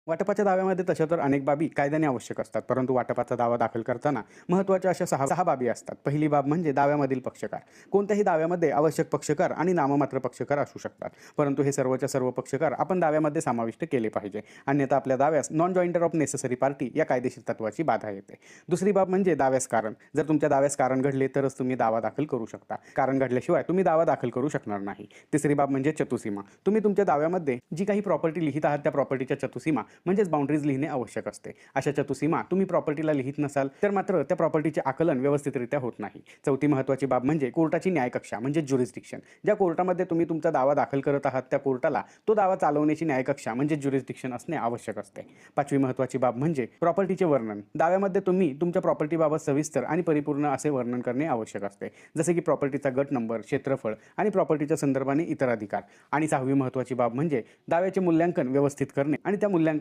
वाटपाच्या दाव्यामध्ये तशा तर अनेक बाबी कायद्याने आवश्यक असतात, परंतु वाटपाचा दावा दाखल करताना महत्त्वाच्या अशा सहा बाबी असतात. पहिली बाब म्हणजे दाव्यामधील पक्षकार. कोणत्याही दाव्यामध्ये आवश्यक पक्षकार आणि नाममात्र पक्षकार असू शकतात, परंतु हे सर्वच्या सर्व पक्षकार आपण दाव्यामध्ये समाविष्ट केले पाहिजे, अन्यथा आपल्या दाव्यास non joinder of necessary party या कायदेशीर तत्वाची बाधा येते. दुसरी बाब म्हणजे दाव्यास कारण. जर तुमच्या दाव्यास कारण घडले तरच तुम्ही दावा दाखल करू शकता, कारण घडल्याशिवाय तुम्ही दावा दाखल करू शकणार नाही. तिसरी बाब म्हणजे चतुसीमा. तुम्ही तुमच्या दाव्यामध्ये जी काही प्रॉपर्टी लिहित आहात त्या प्रॉपर्टीच्या चतुसीमा म्हणजेच बाउंड्रीज लिहिणे आवश्यक असते. अशा चतुसीमा तुम्ही प्रॉपर्टीला लिहित नसाल तर मात्र त्या प्रॉपर्टीचे आकलन व्यवस्थितरित्या होत नाही. चौथी महत्त्वाची बाब म्हणजे कोर्टाची न्यायकक्षा म्हणजे ज्युरिस्डिक्शन. ज्या कोर्टामध्ये तुम्ही तुमचा दावा दाखल करत आहात त्या कोर्टाला तो दावा चालवण्याची न्यायकक्षा म्हणजे ज्युरिस्डिक्शन असणे आवश्यक असते. पाचवी महत्त्वाची बाब म्हणजे प्रॉपर्टीचे वर्णन. दाव्यामध्ये तुम्ही तुमच्या प्रॉपर्टीबाबत सविस्तर आणि परिपूर्ण असे वर्णन करणे आवश्यक असते, जसे की प्रॉपर्टीचा गट नंबर, क्षेत्रफळ आणि प्रॉपर्टीच्या संदर्भाने इतर अधिकार. आणि सहावी महत्त्वाची बाब म्हणजे दाव्याचे मूल्यांकन व्यवस्थित करणे आणि त्या मूल्यांकन